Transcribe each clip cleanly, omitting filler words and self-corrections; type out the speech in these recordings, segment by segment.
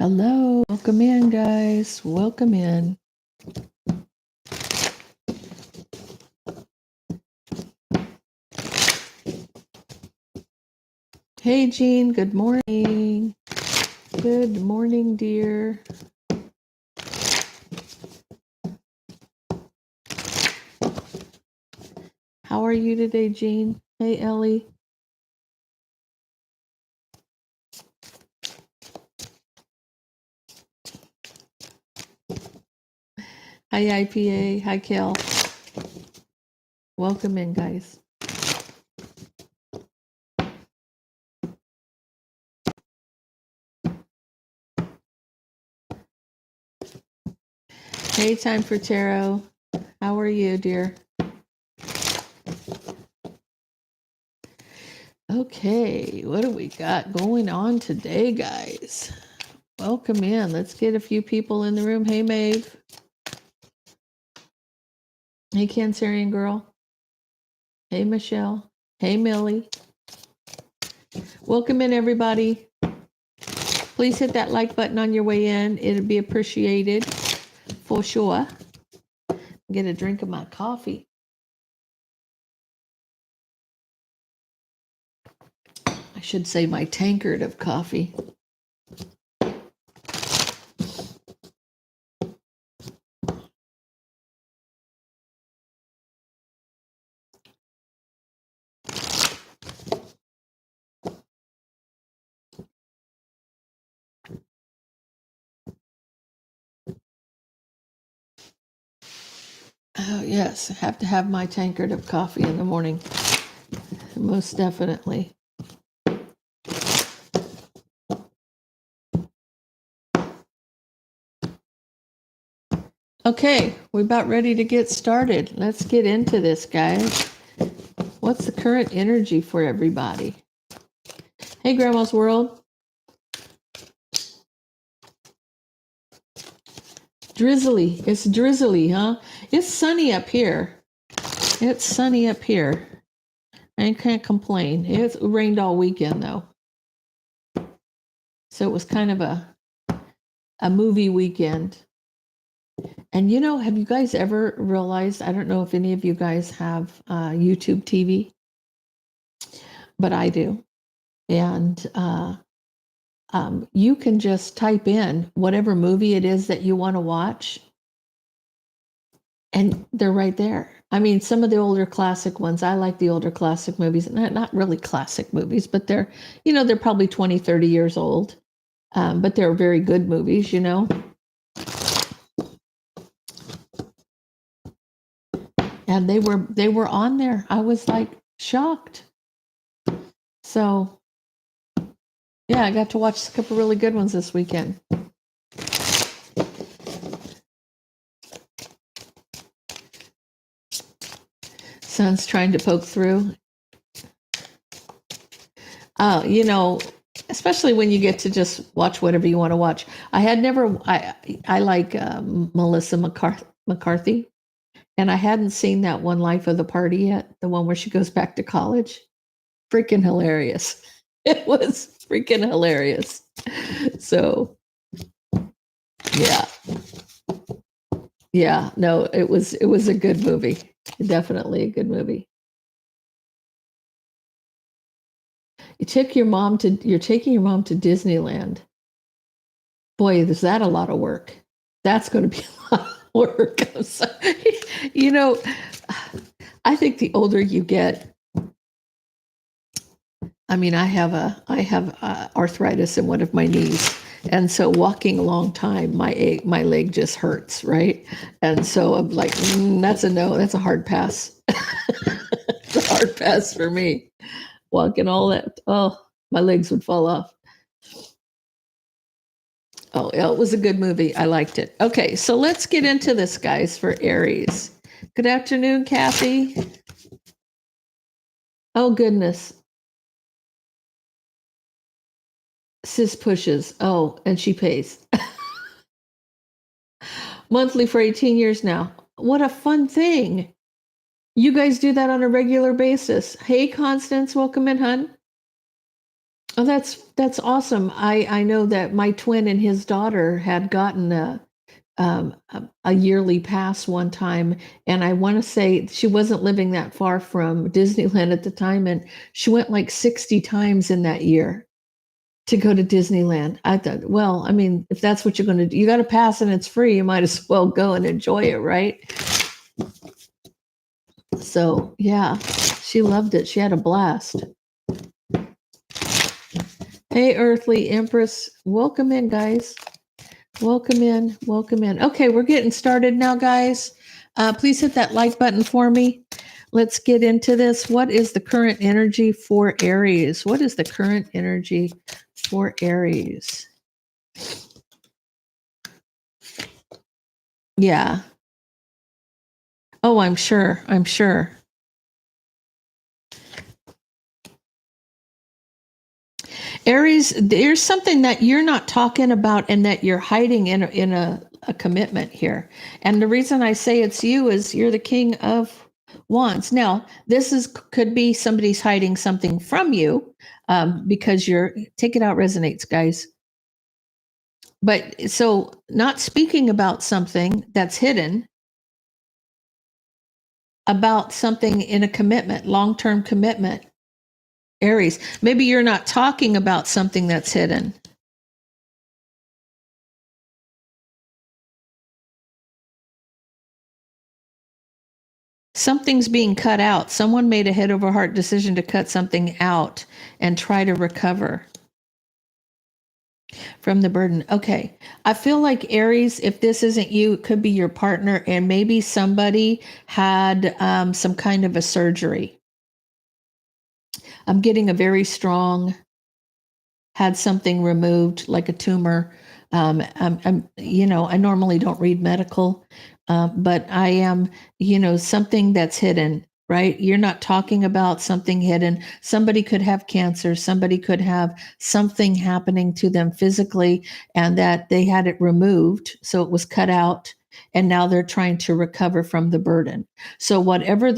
Hello, welcome in, guys. Welcome in. Hey, Jean, good morning. Good morning, dear. How are you today, Jean? Hey, Ellie. Hi, IPA. Hi, Kel. Welcome in, guys. Hey, Time for Tarot. How are you, dear? Okay, what do we got going on today, guys? Welcome in. Let's get a few people in the room. Hey, Maeve. Hey, Cancerian girl. Hey, Michelle. Hey, Millie. Welcome in, everybody. Please hit that like button on your way in. It'd be appreciated for sure. Get a drink of my coffee. I should say my tankard of coffee. Oh, yes, I have to have my tankard of coffee in the morning. Most definitely. Okay, we're about ready to get started. Let's get into this, guys. What's the current energy for everybody? Hey, Grandma's World. Drizzly. It's drizzly, huh? It's sunny up here. It's sunny up here. I can't complain. It rained all weekend, though. So it was kind of a movie weekend. And you know, have you guys ever realized, I don't know if any of you guys have YouTube TV, but I do. And you can just type in whatever movie it is that you want to watch, and they're right there. I mean, some of the older classic ones, I like the older classic movies, not really classic movies, but they're, you know, they're probably 20, 30 years old, but they're very good movies, you know. And they were on there. I was like shocked. So yeah, I got to watch a couple really good ones this weekend. Son's trying to poke through. You know, especially when you get to just watch whatever you want to watch. I like Melissa McCarthy, and I hadn't seen that one Life of the Party yet, the one where she goes back to college. Freaking hilarious. It was freaking hilarious. So yeah. Yeah, no, it was a good movie. Definitely a good movie. You're taking your mom to Disneyland. Boy, is that a lot of work. That's going to be a lot of work. I'm sorry. You know, I think the older you get, I mean, I have arthritis in one of my knees, and so walking a long time, my leg just hurts, right? And so I'm like, that's a no. That's a hard pass. It's a hard pass for me. Walking all that, oh, my legs would fall off. Oh, yeah, it was a good movie. I liked it. Okay, so let's get into this, guys, for Aries. Good afternoon, Kathy. Oh, goodness. Sis pushes. Oh, and she pays. Monthly for 18 years now. What a fun thing. You guys do that on a regular basis. Hey, Constance, welcome in, hun. Oh, that's awesome. I know that my twin and his daughter had gotten a yearly pass one time, and I want to say she wasn't living that far from Disneyland at the time, and she went like 60 times in that year to go to Disneyland. I thought, well, I mean, if that's what you're going to do, you got a pass and it's free, you might as well go and enjoy it, right? So, yeah, she loved it. She had a blast. Hey, Earthly Empress, welcome in, guys. Welcome in. Welcome in. Okay, we're getting started now, guys. Please hit that like button for me. Let's get into this. What is the current energy for Aries? What is the current energy for Aries? Yeah. Oh, I'm sure. I'm sure. Aries, there's something that you're not talking about and that you're hiding in a commitment here. And the reason I say it's you is you're the king of wands. Now, this is could be somebody's hiding something from you because you're take it out resonates, guys. But so not speaking about something that's hidden, about something in a commitment, long-term commitment. Aries, maybe you're not talking about something that's hidden. Something's being cut out. Someone made a head over heart decision to cut something out and try to recover from the burden. Okay. I feel like Aries, if this isn't you, it could be your partner, and maybe somebody had some kind of a surgery. I'm getting a very strong, had something removed, like a tumor. I normally don't read medical, but I am, something that's hidden, right? You're not talking about something hidden. Somebody could have cancer. Somebody could have something happening to them physically, and that they had it removed. So it was cut out. And now they're trying to recover from the burden. So, whatever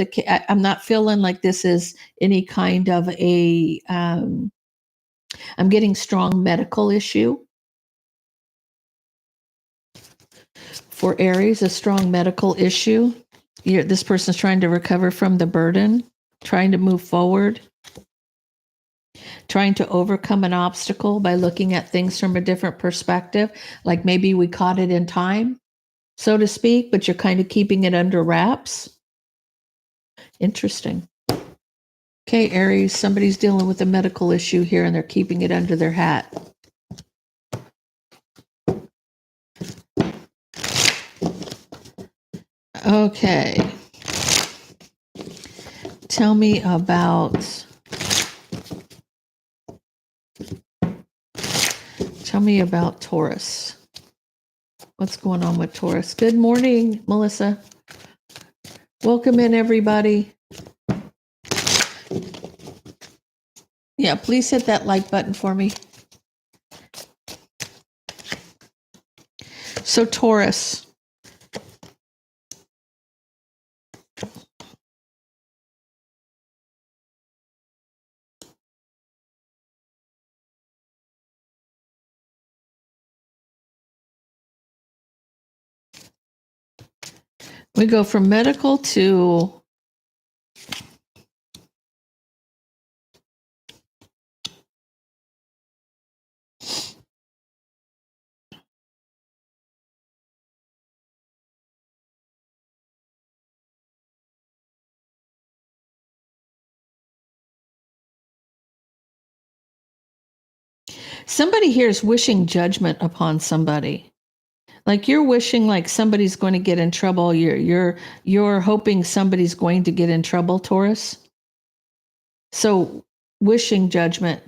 I'm not feeling like this is any kind of I'm getting strong medical issue for Aries, a strong medical issue. This person's trying to recover from the burden, trying to move forward, trying to overcome an obstacle by looking at things from a different perspective. Like maybe we caught it in time, so to speak, but you're kind of keeping it under wraps. Interesting. Okay, Aries, somebody's dealing with a medical issue here and they're keeping it under their hat. Okay. Tell me about Taurus. What's going on with Taurus? Good morning, Melissa. Welcome in, everybody. Yeah, please hit that like button for me. So, Taurus. We go from medical to somebody here is wishing judgment upon somebody. Like you're wishing like somebody's going to get in trouble. You're hoping somebody's going to get in trouble, Taurus. So wishing judgment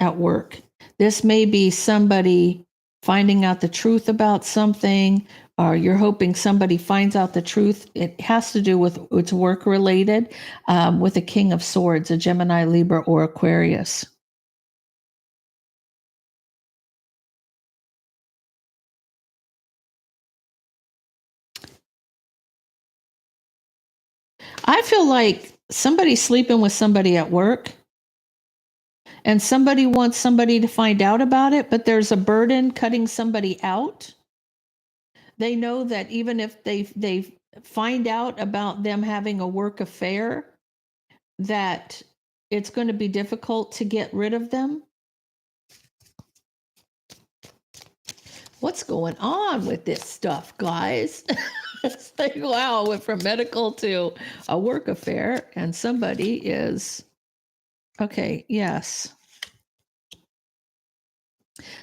at work. This may be somebody finding out the truth about something, or you're hoping somebody finds out the truth. It has to do with it's work related, with a King of Swords, a Gemini, Libra, or Aquarius. I feel like somebody's sleeping with somebody at work, and somebody wants somebody to find out about it, but there's a burden cutting somebody out. They know that even if they find out about them having a work affair, that it's going to be difficult to get rid of them. What's going on with this stuff, guys? It's like, wow, went from medical to a work affair, and somebody is, okay, yes.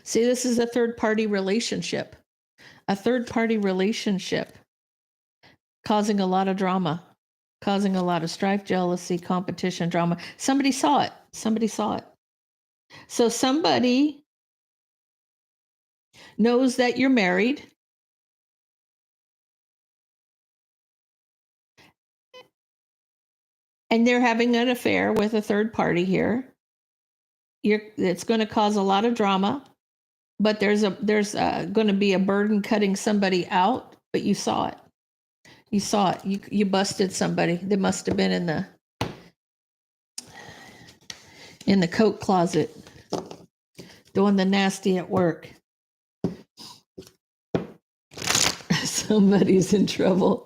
See, this is a third-party relationship. A third-party relationship causing a lot of drama, causing a lot of strife, jealousy, competition, drama. Somebody saw it. Somebody saw it. So somebody knows that you're married. And they're having an affair with a third party here. It's going to cause a lot of drama, but there's going to be a burden cutting somebody out. But you saw it. You saw it. You busted somebody. They must have been in the coat closet doing the nasty at work. Somebody's in trouble.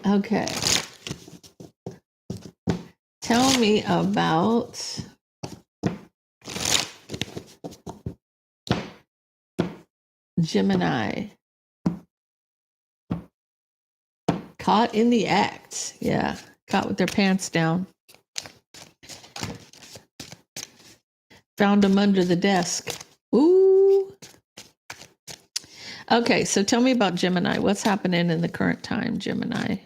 Okay. Tell me about Gemini. Caught in the act. Yeah. Caught with their pants down. Found them under the desk. Ooh. Okay, so tell me about Gemini. What's happening in the current time, Gemini?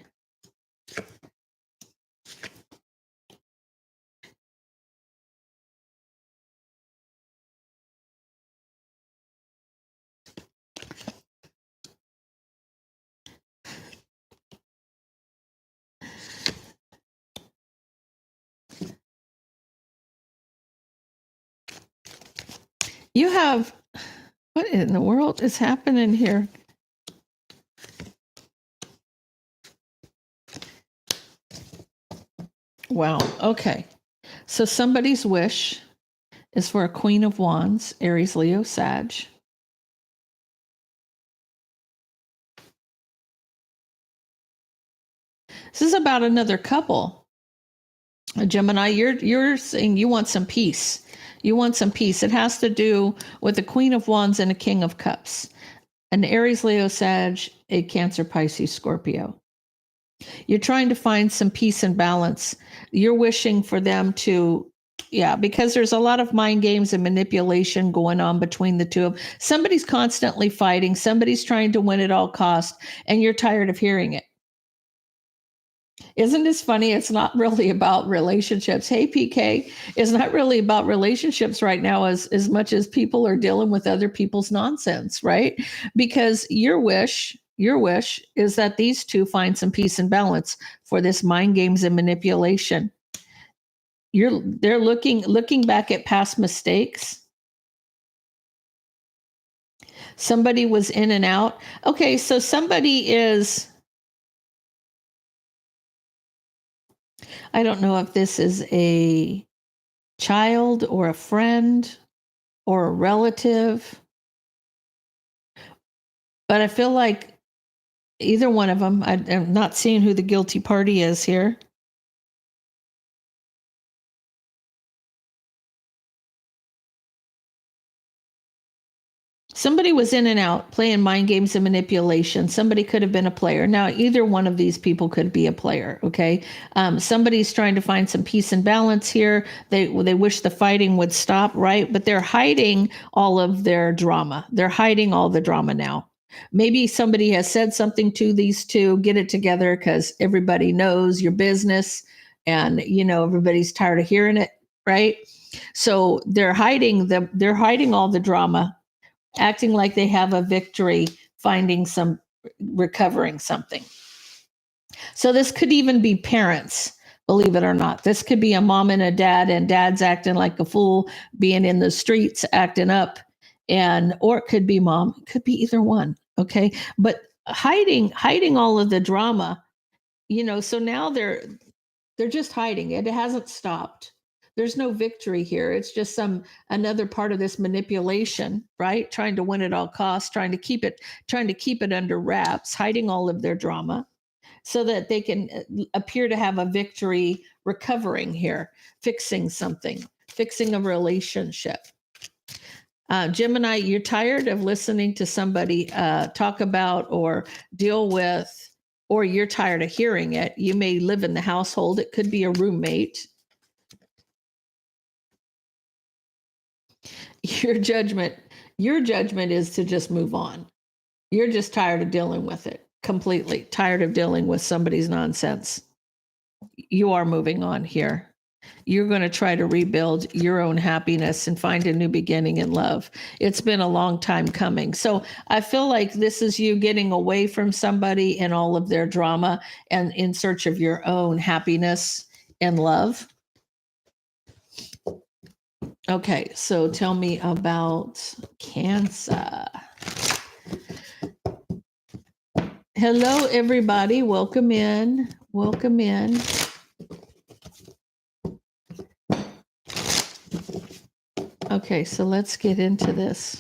You have, what in the world is happening here? Wow. Okay. So somebody's wish is for a Queen of Wands, Aries, Leo, Sag. This is about another couple. Gemini, you're saying you want some peace. You want some peace. It has to do with the Queen of Wands and a King of Cups. An Aries, Leo, Sag, a Cancer, Pisces, Scorpio. You're trying to find some peace and balance. You're wishing for them to, yeah, because there's a lot of mind games and manipulation going on between the two of them. Somebody's constantly fighting. Somebody's trying to win at all costs, and you're tired of hearing it. Isn't this funny? It's not really about relationships. Hey, PK, it's not really about relationships right now as much as people are dealing with other people's nonsense, right? Because your wish is that these two find some peace and balance for this mind games and manipulation. They're looking back at past mistakes. Somebody was in and out. Okay, so somebody is, I don't know if this is a child or a friend or a relative, but I feel like either one of them, I'm not seeing who the guilty party is here. Somebody was in and out playing mind games and manipulation. Somebody could have been a player. Now, either one of these people could be a player, okay? Somebody's trying to find some peace and balance here. They wish the fighting would stop, right? But they're hiding all of their drama. They're hiding all the drama now. Maybe somebody has said something to these two, get it together because everybody knows your business and, everybody's tired of hearing it, right? So they're hiding all the drama, acting like they have a victory, recovering something. So this could even be parents, believe it or not. This could be a mom and a dad, and dad's acting like a fool, being in the streets, acting up, or it could be mom, it could be either one. Okay. But hiding all of the drama, so now they're just hiding it. It hasn't stopped. There's no victory here. It's just another part of this manipulation, right? Trying to win at all costs, trying to keep it under wraps, hiding all of their drama so that they can appear to have a victory, recovering here, fixing something, fixing a relationship. Gemini, you're tired of listening to somebody talk about or deal with, or you're tired of hearing it. You may live in the household. It could be a roommate. Your judgment is to just move on. You're just tired of dealing with it, completely tired of dealing with somebody's nonsense. You are moving on here. You're going to try to rebuild your own happiness and find a new beginning in love. It's been a long time coming. So I feel like this is you getting away from somebody and all of their drama and in search of your own happiness and love. Okay, so tell me about Cancer. Hello, everybody. Welcome in. Welcome in. Okay, so let's get into this.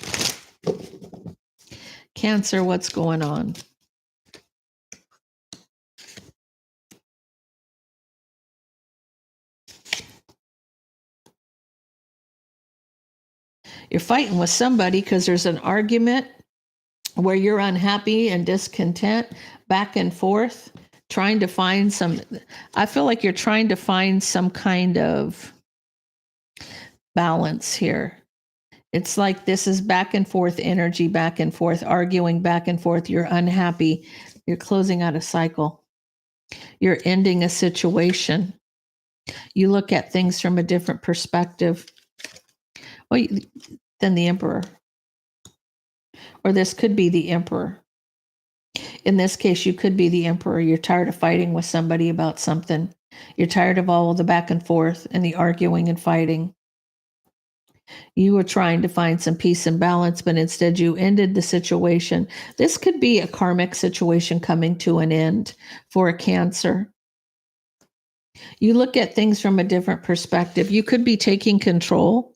Cancer, what's going on? You're fighting with somebody because there's an argument where you're unhappy and discontent, back and forth, trying to find I feel like you're trying to find some kind of balance here. It's like this is back and forth energy, back and forth, arguing back and forth. You're unhappy. You're closing out a cycle. You're ending a situation. You look at things from a different perspective. Well, than the Emperor. Or this could be the Emperor. In this case, you could be the Emperor. You're tired of fighting with somebody about something. You're tired of all of the back and forth and the arguing and fighting. You were trying to find some peace and balance, but instead you ended the situation. This could be a karmic situation coming to an end for a Cancer. You look at things from a different perspective. You could be taking control.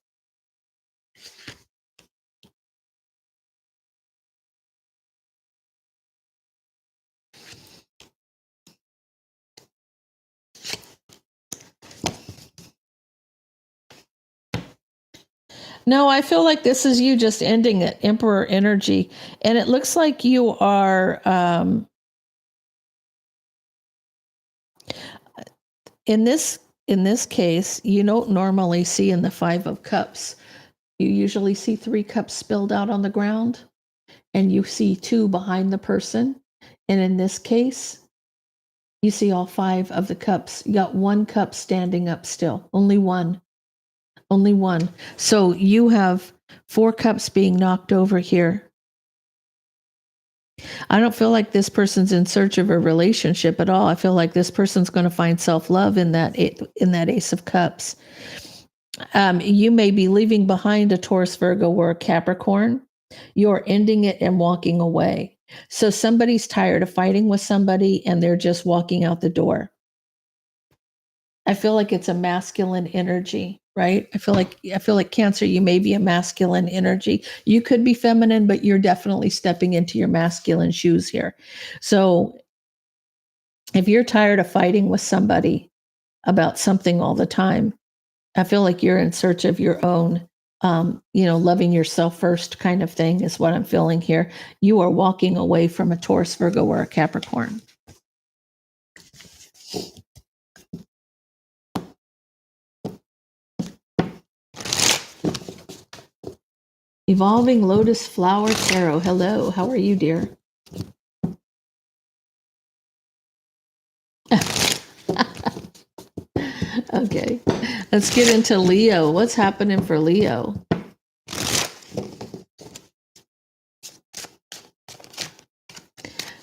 No, I feel like this is you just ending it, Emperor energy. And it looks like you are, in this case, you don't normally see in the Five of Cups. You usually see 3 cups spilled out on the ground, and you see 2 behind the person. And in this case, you see all 5 of the cups. You got 1 cup standing up still, only one. Only one. So you have 4 cups being knocked over here. I don't feel like this person's in search of a relationship at all. I feel like this person's going to find self-love in that Ace of Cups. You may be leaving behind a Taurus, Virgo, or a Capricorn. You're ending it and walking away. So somebody's tired of fighting with somebody and they're just walking out the door. I feel like it's a masculine energy, right? I feel like Cancer, you may be a masculine energy. You could be feminine, but you're definitely stepping into your masculine shoes here. So if you're tired of fighting with somebody about something all the time, I feel like you're in search of your own, loving yourself first kind of thing is what I'm feeling here. You are walking away from a Taurus, Virgo, or a Capricorn. Evolving Lotus Flower Tarot. Hello, how are you, dear? Okay, let's get into Leo. What's happening for Leo?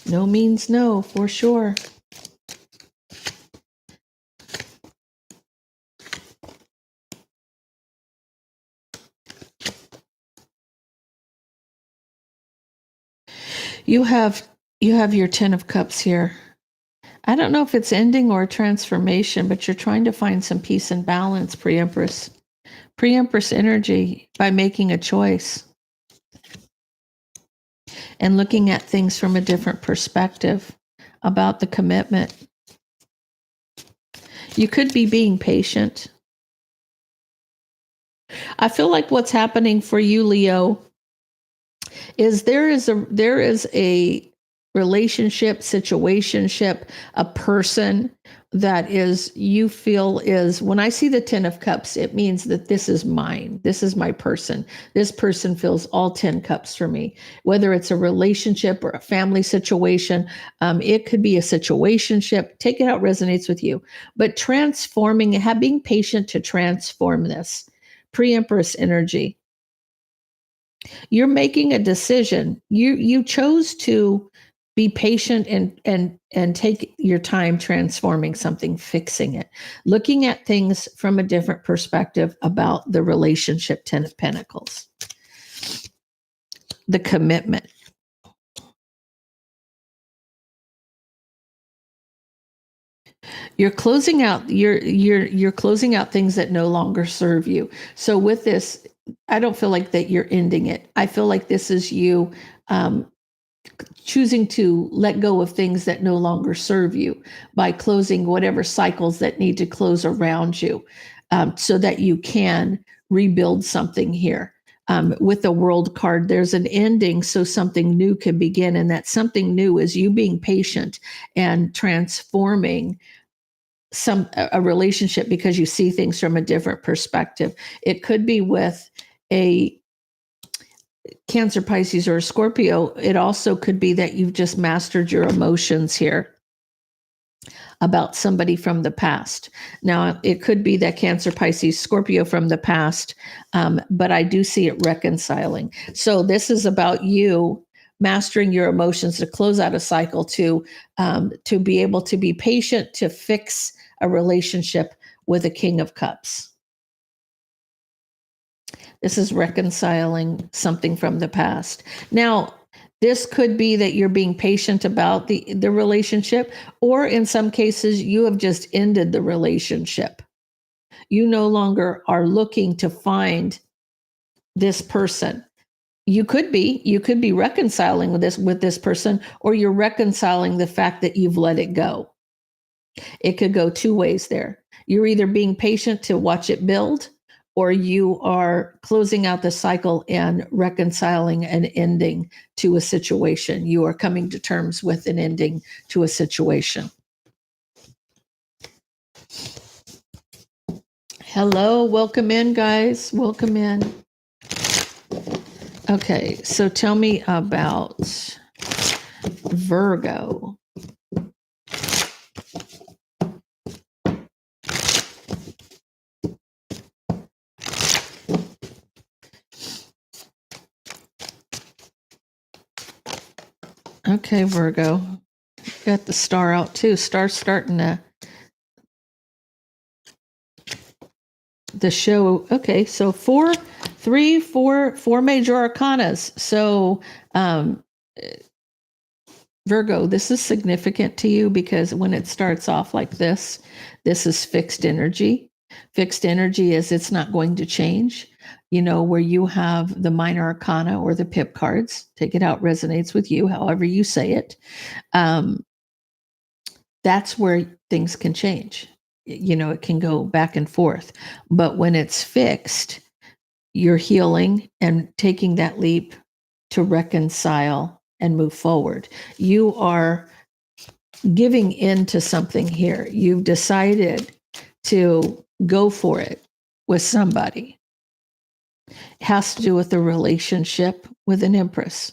No means no, for sure. You have your 10 of Cups here. I don't know if it's ending or transformation, but you're trying to find some peace and balance, pre-Empress. Pre-Empress energy by making a choice and looking at things from a different perspective about the commitment. You could be being patient. I feel like what's happening for you, Leo, is there is a relationship, situationship, a person that is, you feel is, when I see the 10 of Cups, it means that this is mine. This is my person. This person fills all 10 cups for me, whether it's a relationship or a family situation. It could be a situationship. Take it out resonates with you, but transforming, being patient to transform this. Pre-Empress energy. You're making a decision. You chose to be patient and take your time transforming something, fixing it, looking at things from a different perspective about the relationship. 10 of Pentacles, the commitment. You're closing out you're closing out things that no longer serve you. So with this, I don't feel like that you're ending it. I feel like this is you choosing to let go of things that no longer serve you by closing whatever cycles that need to close around you, so that you can rebuild something here. With the World card, there's an ending so something new can begin, and that something new is you being patient and transforming a relationship because you see things from a different perspective. It could be with a Cancer, Pisces, or Scorpio. It also could be that you've just mastered your emotions here about somebody from the past. Now, it could be that Cancer, Pisces, Scorpio from the past, but I do see it reconciling. So this is about you mastering your emotions to close out a cycle, to be able to be patient, to fix a relationship with a King of Cups. This is reconciling something from the past. Now, this could be that you're being patient about the relationship, or in some cases, you have just ended the relationship. You no longer are looking to find this person. You could be reconciling with this person, or you're reconciling the fact that you've let it go. It could go two ways there. You're either being patient to watch it build, or you are closing out the cycle and reconciling an ending to a situation. You are coming to terms with an ending to a situation. Hello, welcome in, guys. Welcome in. Okay, so tell me about Virgo. Okay, Virgo. Got the star out too. Star's starting the show. Okay, so four major arcanas. So Virgo, this is significant to you because when it starts off like this is fixed energy. Fixed energy is it's not going to change. You know, where you have the minor arcana or the pip cards, take it out, resonates with you, however you say it. That's where things can change. You know, it can go back and forth. But when it's fixed, you're healing and taking that leap to reconcile and move forward. You are giving in to something here. You've decided to go for it with somebody. It has to do with a relationship with an Empress.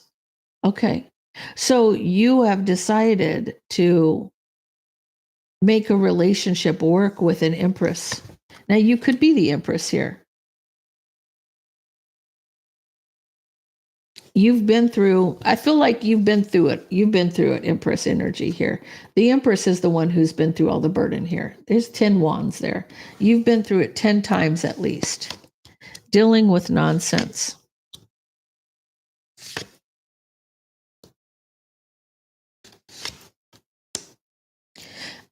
Okay. So you have decided to make a relationship work with an Empress. Now you could be the Empress here. You've been through, I feel like you've been through it. You've been through it, Empress energy here. The Empress is the one who's been through all the burden here. There's 10 wands there. You've been through it 10 times at least, dealing with nonsense.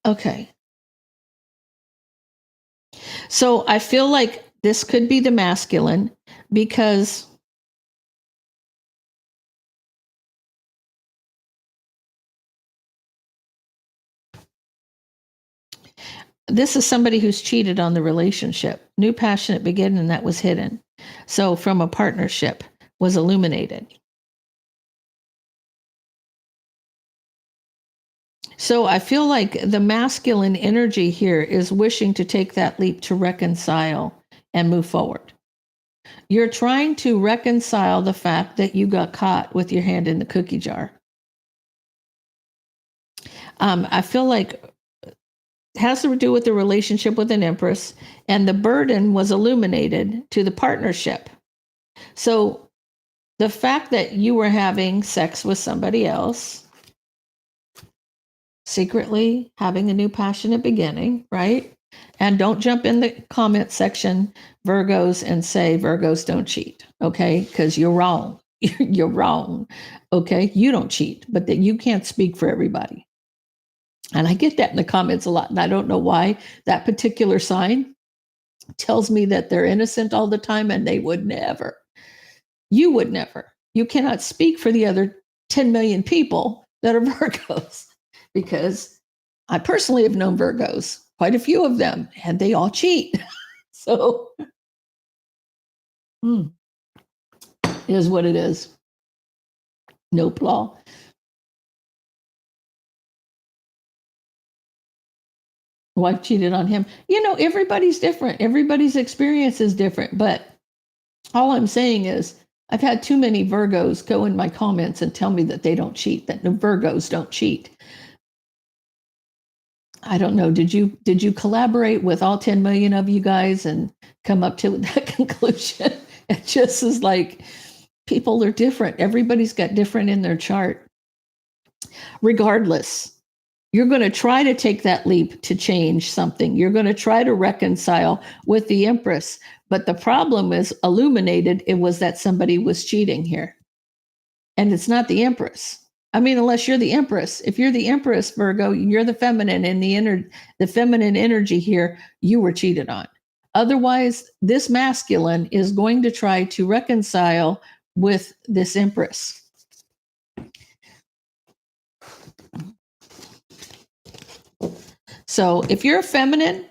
Okay. So I feel like this could be the masculine because this is somebody who's cheated on the relationship. New passionate beginning that was hidden. So from a partnership was illuminated. So I feel like the masculine energy here is wishing to take that leap to reconcile and move forward. You're trying to reconcile the fact that you got caught with your hand in the cookie jar. I feel like it has to do with the relationship with an empress, and the burden was illuminated to the partnership. So the fact that you were having sex with somebody else, secretly having a new passionate beginning, right? And don't jump in the comment section, Virgos, and say Virgos don't cheat, okay? Because you're wrong. You're wrong, okay? You don't cheat, but that you can't speak for everybody. And I get that in the comments a lot, and I don't know why that particular sign tells me that they're innocent all the time, and they would never. You would never. You cannot speak for the other 10 million people that are Virgos, because I personally have known Virgos, quite a few of them, and they all cheat. So it is what it is. Nope law. Wife cheated on him. You know, everybody's different. Everybody's experience is different. But all I'm saying is I've had too many Virgos go in my comments and tell me that they don't cheat, that the Virgos don't cheat. I don't know. Did you collaborate with all 10 million of you guys and come up to that conclusion? It just is like people are different. Everybody's got different in their chart. Regardless, you're going to try to take that leap to change something. You're going to try to reconcile with the Empress. But the problem is illuminated. It was that somebody was cheating here. And it's not the Empress. I mean, unless you're the Empress. If you're the Empress, Virgo, you're the feminine, and the feminine energy here, you were cheated on. Otherwise, this masculine is going to try to reconcile with this Empress. So if you're a feminine,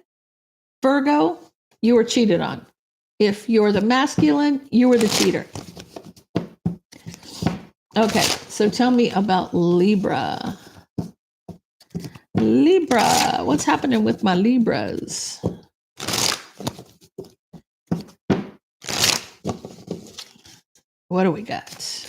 Virgo, you were cheated on. If you're the masculine, you were the cheater. Okay, so tell me about Libra. Libra, what's happening with my Libras? What do we got?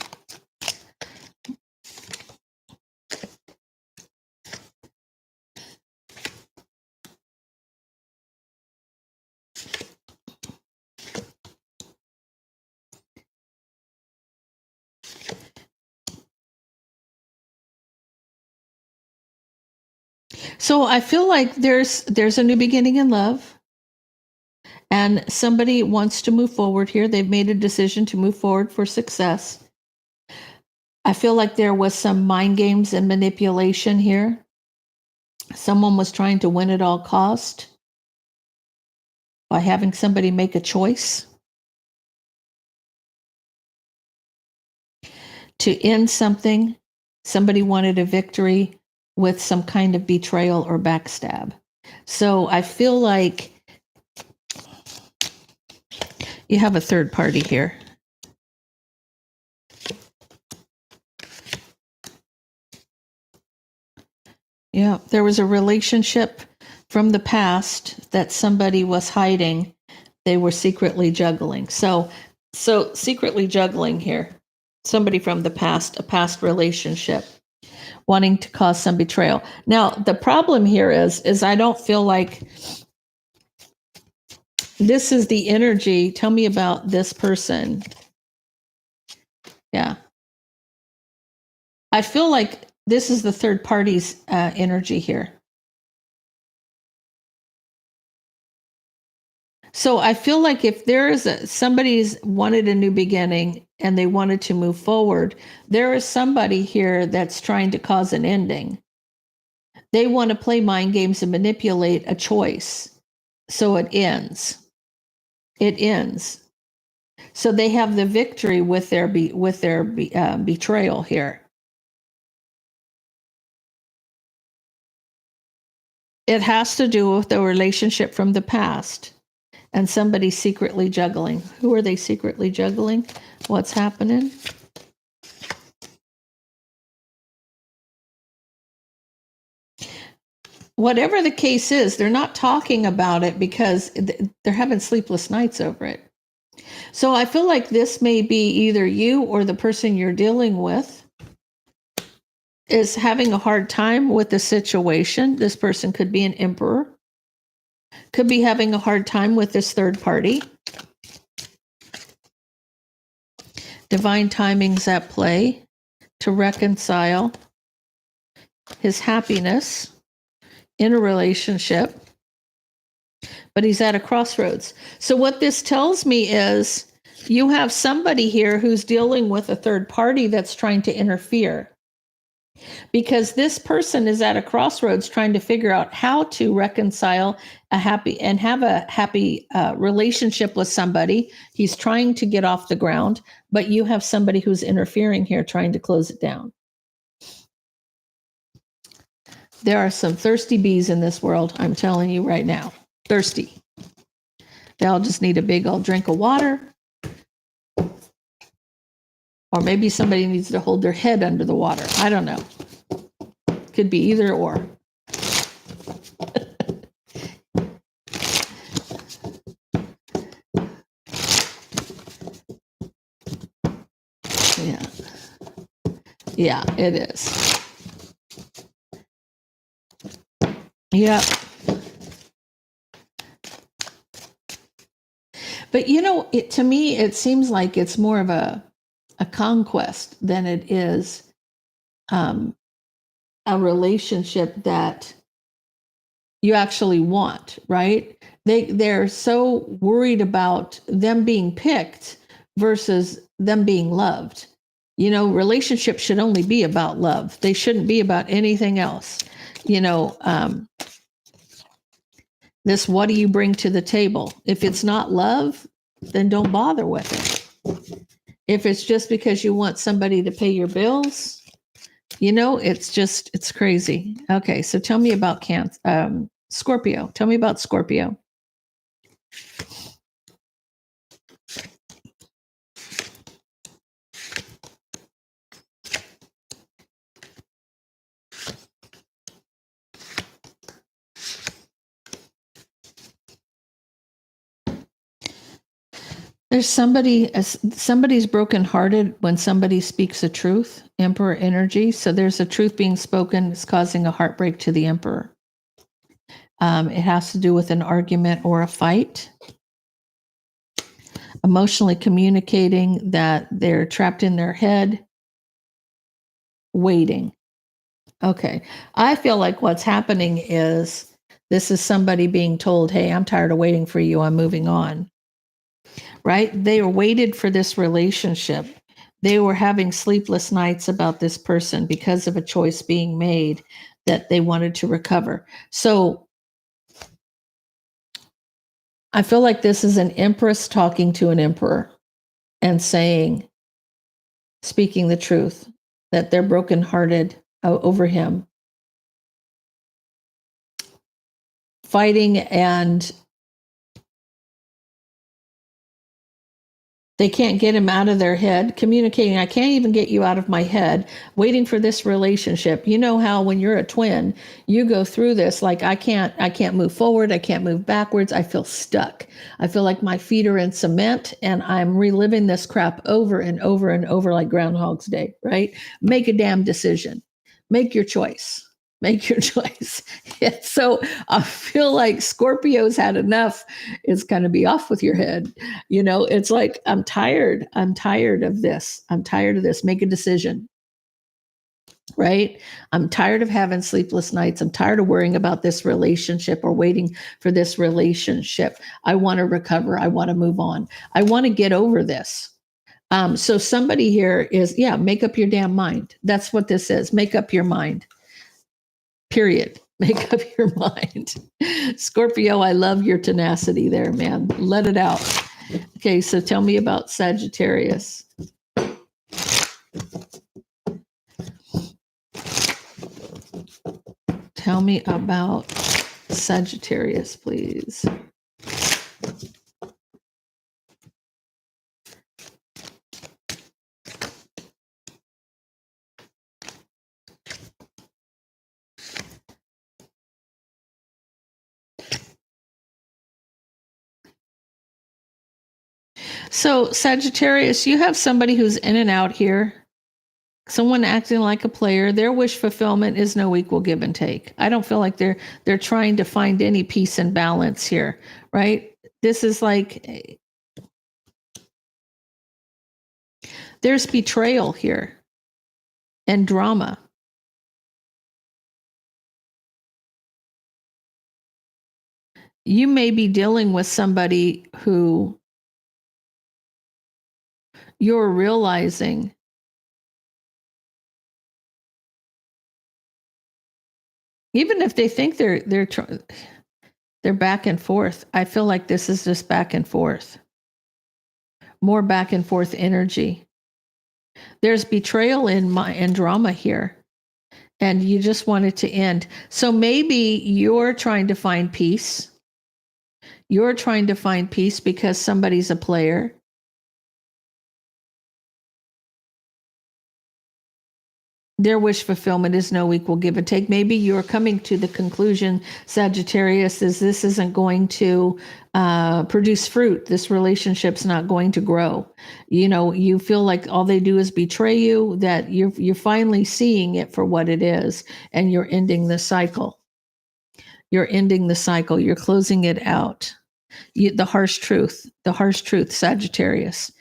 So I feel like there's a new beginning in love, and somebody wants to move forward here. They've made a decision to move forward for success. I feel like there was some mind games and manipulation here. Someone was trying to win at all cost by having somebody make a choice to end something. Somebody wanted a victory with some kind of betrayal or backstab. So I feel like you have a third party here. Yeah, there was a relationship from the past that somebody was hiding. They were secretly juggling. So secretly juggling here. Somebody from the past, a past relationship, wanting to cause some betrayal. Now, the problem here is I don't feel like this is the energy. Tell me about this person. Yeah. I feel like this is the third party's energy here. So I feel like if there is somebody's wanted a new beginning and they wanted to move forward, there is somebody here that's trying to cause an ending. They want to play mind games and manipulate a choice. So it ends. It ends. So they have the victory with their betrayal here. It has to do with the relationship from the past and somebody secretly juggling. Who are they secretly juggling? What's happening? Whatever the case is, they're not talking about it because they're having sleepless nights over it. So I feel like this may be either you or the person you're dealing with is having a hard time with the situation. This person could be an emperor, could be having a hard time with this third party. Divine timing's at play to reconcile his happiness in a relationship, but he's at a crossroads. So what this tells me is you have somebody here who's dealing with a third party that's trying to interfere, because this person is at a crossroads trying to figure out how to reconcile have a happy relationship with somebody. He's trying to get off the ground, but you have somebody who's interfering here trying to close it down. There are some thirsty bees in this world, I'm telling you right now. Thirsty. They all just need a big old drink of water. Or maybe somebody needs to hold their head under the water. I don't know. Could be either or. Yeah. Yeah, it is. Yeah. But to me, it seems like it's more of a conquest than it is a relationship that you actually want, right? They're so worried about them being picked versus them being loved. Relationships should only be about love. They shouldn't be about anything else. This, what do you bring to the table? If it's not love, then don't bother with it. If it's just because you want somebody to pay your bills, it's crazy. Okay, so tell me about Scorpio. Tell me about Scorpio. There's somebody's brokenhearted when somebody speaks the truth, Emperor energy. So there's a truth being spoken. It's causing a heartbreak to the Emperor. It has to do with an argument or a fight. Emotionally communicating that they're trapped in their head, waiting. Okay. I feel like what's happening is this is somebody being told, hey, I'm tired of waiting for you. I'm moving on. Right? They waited for this relationship. They were having sleepless nights about this person because of a choice being made that they wanted to recover. So I feel like this is an empress talking to an emperor and speaking the truth, that they're brokenhearted over him, fighting, and they can't get him out of their head, communicating, I can't even get you out of my head, waiting for this relationship. You know how when you're a twin, you go through this, like I can't move forward, I can't move backwards, I feel stuck. I feel like my feet are in cement and I'm reliving this crap over and over and over like Groundhog's Day, right? Make a damn decision. Make your choice. Make your choice. Yeah, so I feel like Scorpio's had enough. It's going to be off with your head. It's like, I'm tired. I'm tired of this. I'm tired of this. Make a decision. Right? I'm tired of having sleepless nights. I'm tired of worrying about this relationship or waiting for this relationship. I want to recover. I want to move on. I want to get over this. So somebody here is, make up your damn mind. That's what this is. Make up your mind. period. Make up your mind. Scorpio, I love your tenacity there, man. Let it out. Okay, so tell me about Sagittarius. Tell me about Sagittarius, please. So, Sagittarius, you have somebody who's in and out here, someone acting like a player. Their wish fulfillment is no equal give and take. I don't feel like they're trying to find any peace and balance here, right? This is like there's betrayal here and drama. You may be dealing with somebody who you're realizing even if they think they're back and forth. I feel like this is just back and forth. More back and forth energy. There's betrayal and drama here. And you just want it to end. So maybe you're trying to find peace. You're trying to find peace because somebody's a player. Their wish fulfillment is no equal give and take. Maybe you're coming to the conclusion, Sagittarius, is this isn't going to produce fruit. This relationship's not going to grow. You know, you feel like all they do is betray you, that you're finally seeing it for what it is, and you're ending the cycle. You're ending the cycle. You're closing it out. The harsh truth, Sagittarius.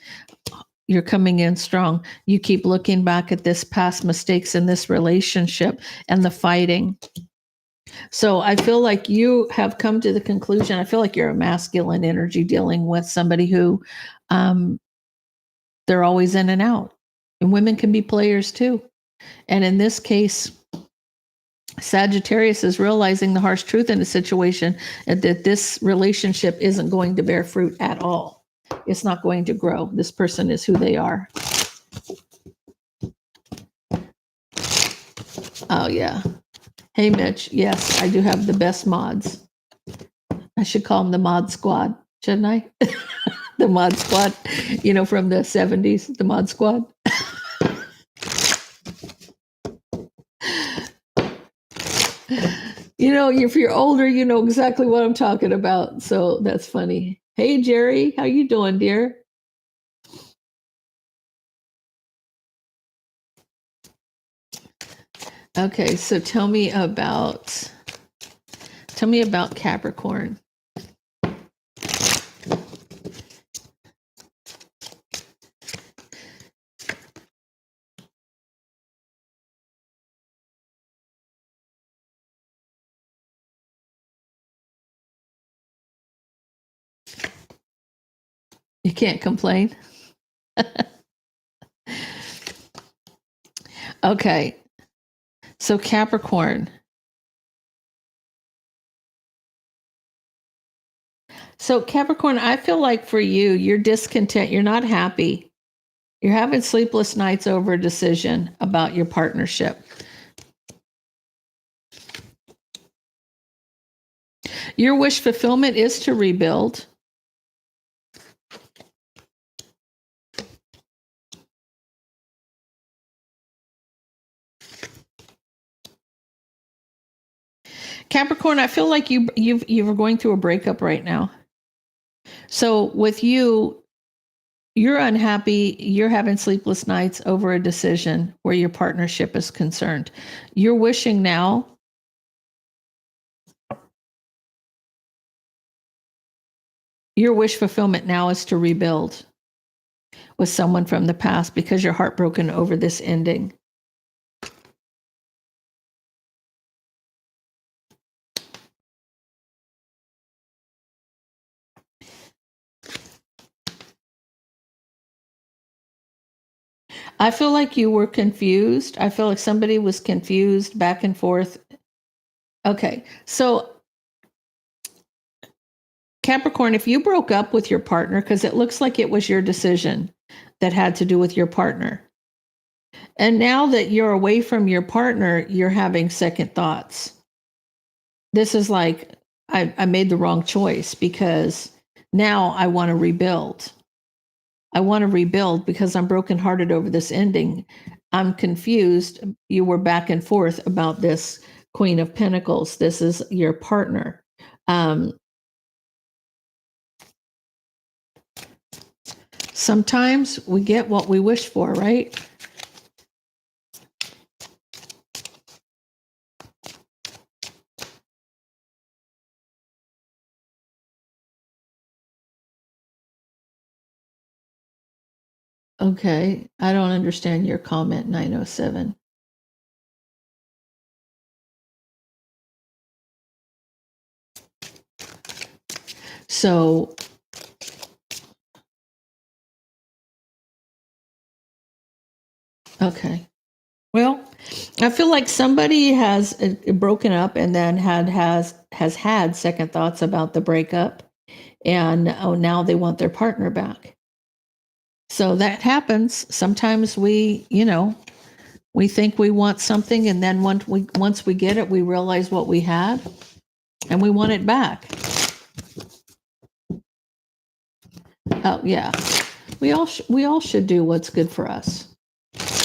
You're coming in strong. You keep looking back at this past mistakes in this relationship and the fighting. So I feel like you have come to the conclusion. I feel like you're a masculine energy dealing with somebody who they're always in and out. And women can be players too. And in this case, Sagittarius is realizing the harsh truth in the situation that this relationship isn't going to bear fruit at all. It's not going to grow. This person is who they are. Oh, yeah. Hey, Mitch. Yes, I do have the best mods. I should call them the mod squad, shouldn't I? The mod squad, you know, from the 70s, the mod squad. You know, if you're older, you know exactly what I'm talking about. So that's funny. Hey, Jerry, how you doing, dear? Okay, so tell me about Capricorn. You can't complain. Okay. So Capricorn. So Capricorn, I feel like for you, you're discontent. You're not happy. You're having sleepless nights over a decision about your partnership. Your wish fulfillment is to rebuild. Capricorn, I feel like you're going through a breakup right now. So with you, you're unhappy. You're having sleepless nights over a decision where your partnership is concerned. You're wishing now. Your wish fulfillment now is to rebuild with someone from the past because you're heartbroken over this ending. I feel like you were confused. I feel like somebody was confused back and forth Okay. So Capricorn, if you broke up with your partner, because it looks like it was your decision that had to do with your partner, and now that you're away from your partner, you're having second thoughts. This is like, I made the wrong choice because now I want to rebuild. I want to rebuild because I'm brokenhearted over this ending. I'm confused. You were back and forth about this Queen of Pentacles. This is your partner. Sometimes we get what we wish for, right? Okay, I don't understand your comment, 907. So, okay. Well, I feel like somebody has broken up and then has had second thoughts about the breakup, and oh, now they want their partner back. So that happens. Sometimes we think we want something, and then once we get it, we realize what we had, and we want it back. Oh yeah, we all should do what's good for us.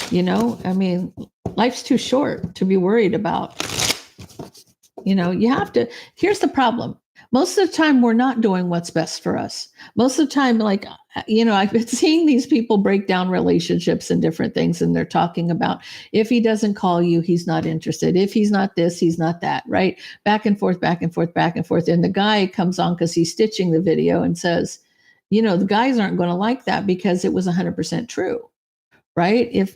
I mean, life's too short to be worried about. You have to. Here's the problem. Most of the time, we're not doing what's best for us. Most of the time, I've been seeing these people break down relationships and different things, and they're talking about if he doesn't call you, he's not interested. If he's not this, he's not that, right? Back and forth, back and forth, back and forth. And the guy comes on because he's stitching the video and says, the guys aren't going to like that because it was 100% true, right? If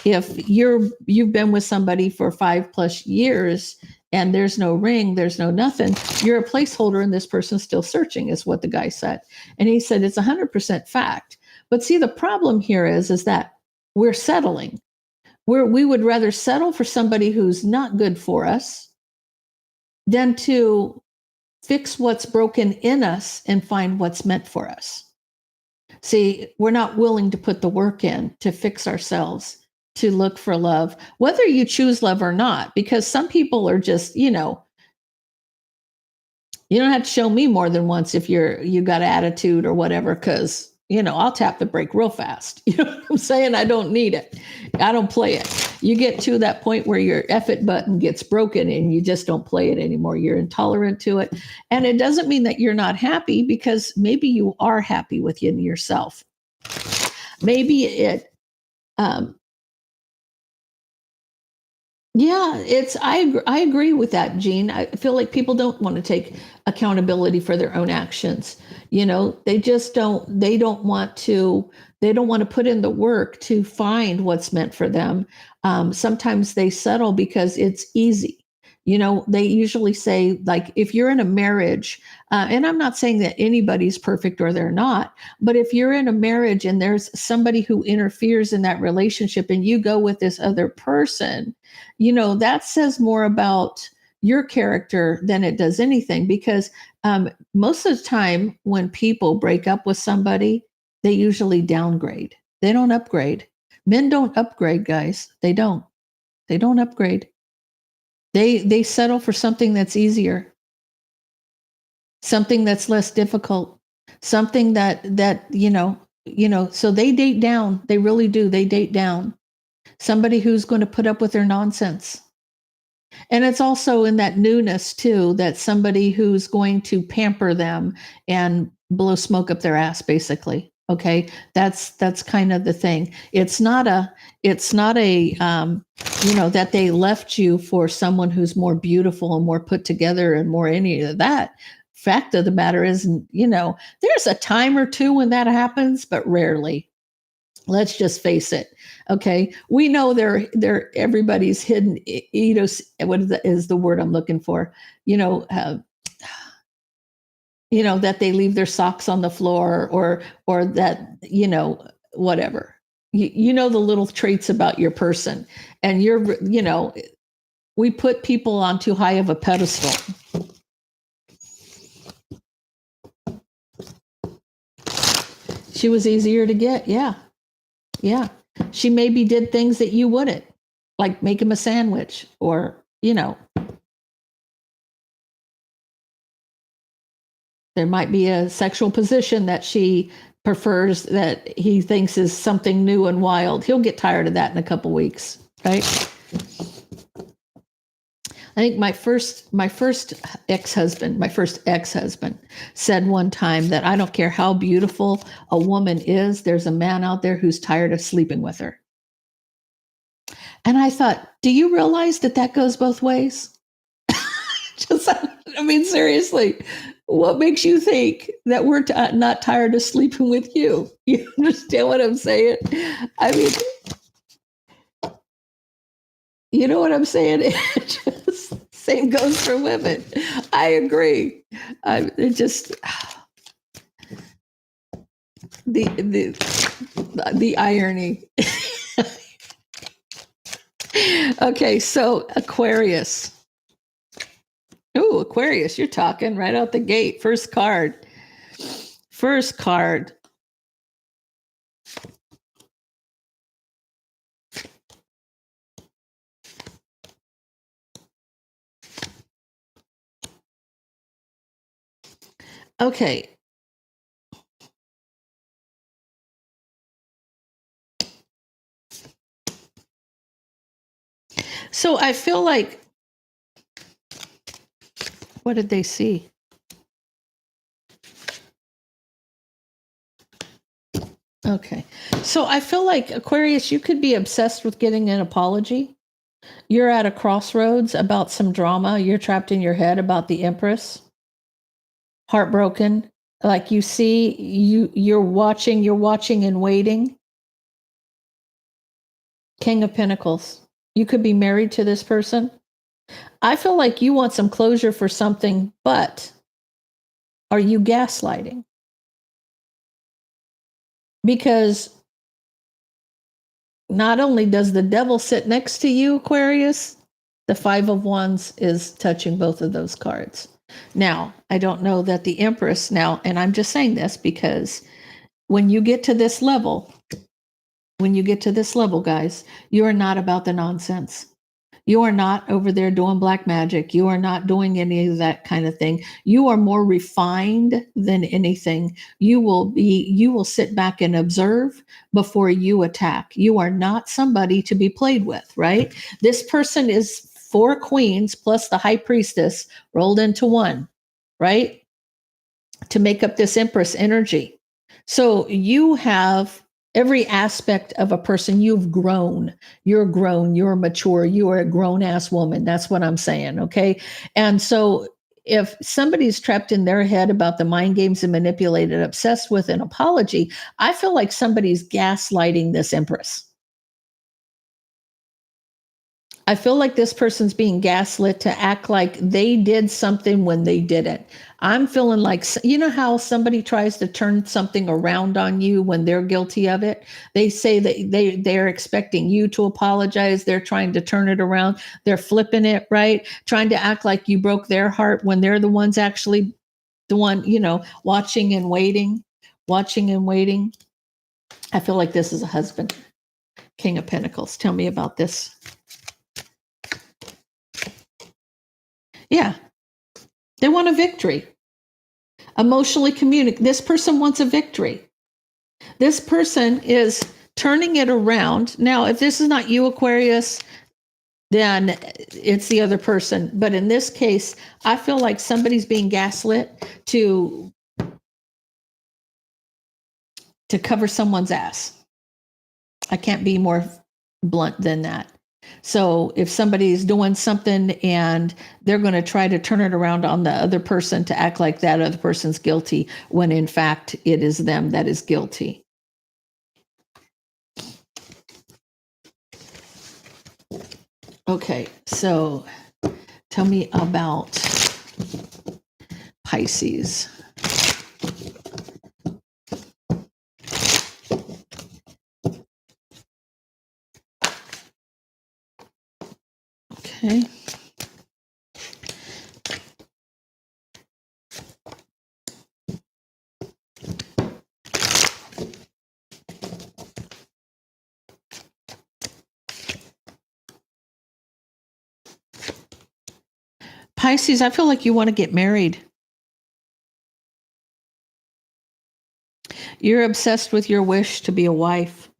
you've been with somebody for 5+ years and there's no ring, there's no nothing, you're a placeholder and this person's still searching, is what the guy said. And he said it's 100% fact. But see, the problem here is that we're settling. We would rather settle for somebody who's not good for us than to fix what's broken in us and find what's meant for us. See, we're not willing to put the work in to fix ourselves, to look for love, whether you choose love or not, because some people are just, you don't have to show me more than once if you got attitude or whatever, because I'll tap the brake real fast. You know what I'm saying? I don't need it. I don't play it. You get to that point where your F it button gets broken and you just don't play it anymore. You're intolerant to it. And it doesn't mean that you're not happy, because maybe you are happy with yourself. Maybe it, yeah, I agree with that, Jean. I feel like people don't want to take accountability for their own actions. They just they don't want to put in the work to find what's meant for them. Sometimes they settle because it's easy. They usually say, like, if you're in a marriage, and I'm not saying that anybody's perfect or they're not, but if you're in a marriage and there's somebody who interferes in that relationship and you go with this other person, that says more about your character than it does anything, because most of the time when people break up with somebody, they usually downgrade. They don't upgrade. Men don't upgrade, guys. They don't upgrade. They settle for something that's easier, something that's less difficult, something that so they date down. They really do. They date down somebody who's going to put up with their nonsense. And it's also in that newness too, that somebody who's going to pamper them and blow smoke up their ass, basically. Okay, that's kind of the thing. It's not a that they left you for someone who's more beautiful and more put together and more any of that. Fact of the matter is, there's a time or two when that happens, but rarely. Let's just face it. Okay, we know they're everybody's hidden. What is the word I'm looking for? That they leave their socks on the floor, or that whatever. The little traits about your person, and you're We put people on too high of a pedestal. She was easier to get. Yeah. Yeah. She maybe did things that you wouldn't, like make him a sandwich or, there might be a sexual position that she prefers that he thinks is something new and wild. He'll get tired of that in a couple weeks, right? I think my first ex-husband said one time that I don't care how beautiful a woman is, there's a man out there who's tired of sleeping with her. And I thought, do you realize that goes both ways? Seriously, what makes you think that we're not tired of sleeping with you? You understand what I'm saying? I mean, you know what I'm saying? Same goes for women. I agree. It just the irony. Okay, so Aquarius. Oh, Aquarius, you're talking right out the gate. First card. Okay. So I feel like, what did they see? Okay. So I feel like, Aquarius, you could be obsessed with getting an apology. You're at a crossroads about some drama. You're trapped in your head about the Empress. Heartbroken. Like you see, you're watching and waiting. King of Pentacles. You could be married to this person. I feel like you want some closure for something, but are you gaslighting? Because not only does the devil sit next to you, Aquarius, the Five of Wands is touching both of those cards. Now, I don't know that the Empress now, and I'm just saying this because when you get to this level, guys, you are not about the nonsense. You are not over there doing black magic. You are not doing any of that kind of thing. You are more refined than anything. You will sit back and observe before you attack. You are not somebody to be played with, right? This person is 4 queens plus the high priestess rolled into one, right? To make up this Empress energy. So you have every aspect of a person. You're grown, you're mature, you are a grown ass woman. That's what I'm saying. Okay. And so if somebody's trapped in their head about the mind games and manipulated, obsessed with an apology, I feel like somebody's gaslighting this Empress. I feel like this person's being gaslit to act like they did something when they didn't. I'm feeling like, you know how somebody tries to turn something around on you when they're guilty of it? They say that they're expecting you to apologize. They're trying to turn it around. They're flipping it, right? Trying to act like you broke their heart when they're the ones actually the one, watching and waiting. I feel like this is a husband. King of Pentacles. Tell me about this. Yeah. They want a victory. Emotionally communicate. This person wants a victory. This person is turning it around. Now, if this is not you, Aquarius, then it's the other person. But in this case, I feel like somebody's being gaslit to cover someone's ass. I can't be more blunt than that. So if somebody's doing something and they're going to try to turn it around on the other person to act like that other person's guilty, when in fact it is them that is guilty. Okay, so tell me about Pisces. Okay. Pisces, I feel like you want to get married. You're obsessed with your wish to be a wife.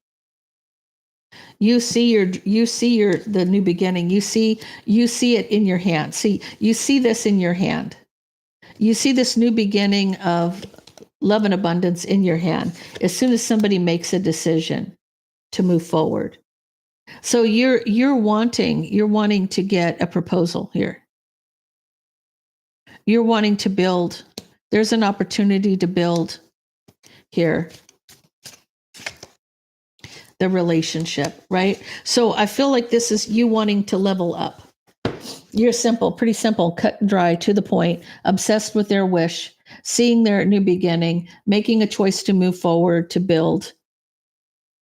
You see the new beginning. You see it in your hand. You see this in your hand. You see this new beginning of love and abundance in your hand as soon as somebody makes a decision to move forward. So you're wanting to get a proposal here. You're wanting to build. There's an opportunity to build here the relationship, right? So I feel like this is you wanting to level up. You're simple, pretty simple, cut and dry, to the point, obsessed with their wish, seeing their new beginning, making a choice to move forward, to build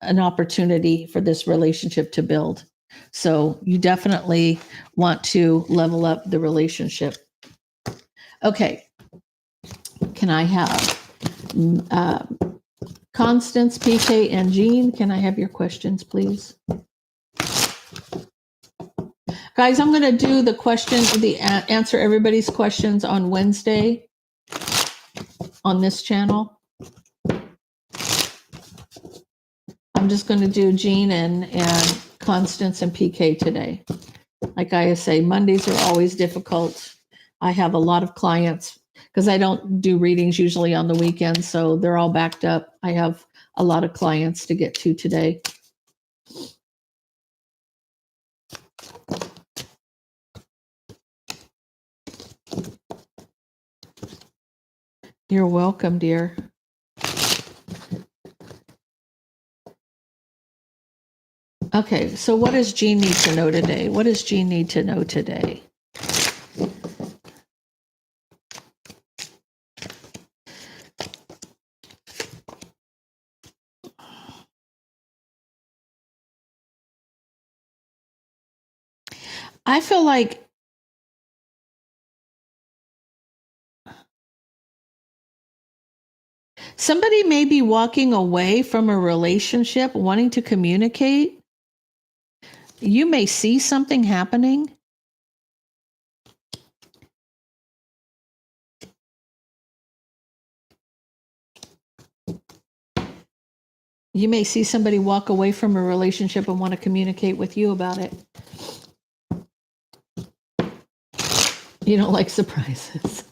an opportunity for this relationship to build. So you definitely want to level up the relationship. Okay. Can I have Constance, PK, and Jean? Can I have your questions, please? Guys, I'm going to do the questions, answer everybody's questions on Wednesday on this channel. I'm just going to do Jean and Constance and PK today. Like I say, Mondays are always difficult. I have a lot of clients because I don't do readings usually on the weekends, so they're all backed up. I have a lot of clients to get to today. You're welcome, dear. Okay, so what does Jean need to know today? What does Jean need to know today? I feel like somebody may be walking away from a relationship, wanting to communicate. You may see something happening. You may see somebody walk away from a relationship and want to communicate with you about it. You don't like surprises.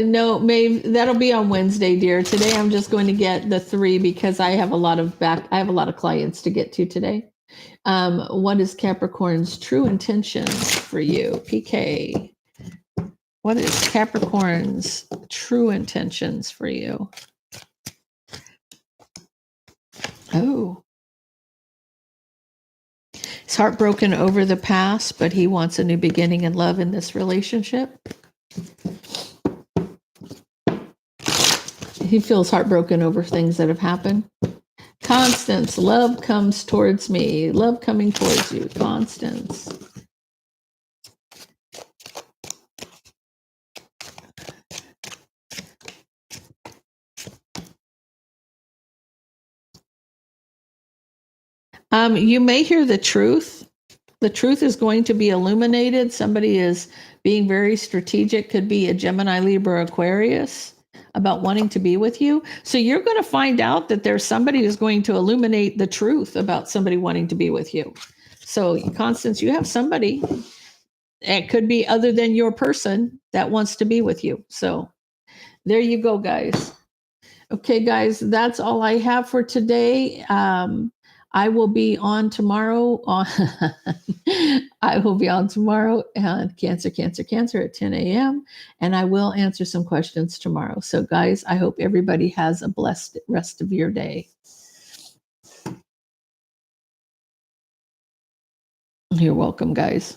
No, Maeve, that'll be on Wednesday, dear. Today I'm just going to get the 3 because I have a lot of clients to get to today. What is Capricorn's true intentions for you? PK. What is Capricorn's true intentions for you? Oh. He's heartbroken over the past, but he wants a new beginning and love in this relationship. He feels heartbroken over things that have happened. Constance, love comes towards me. Love coming towards you, Constance. You may hear the truth. The truth is going to be illuminated. Somebody is being very strategic. Could be a Gemini, Libra, Aquarius about wanting to be with you. So you're going to find out that there's somebody who's going to illuminate the truth about somebody wanting to be with you. So Constance, you have somebody. It could be other than your person that wants to be with you. So there you go, guys. Okay, guys, that's all I have for today. I will be on tomorrow. I will be on tomorrow on Cancer at 10 a.m. And I will answer some questions tomorrow. So, guys, I hope everybody has a blessed rest of your day. You're welcome, guys.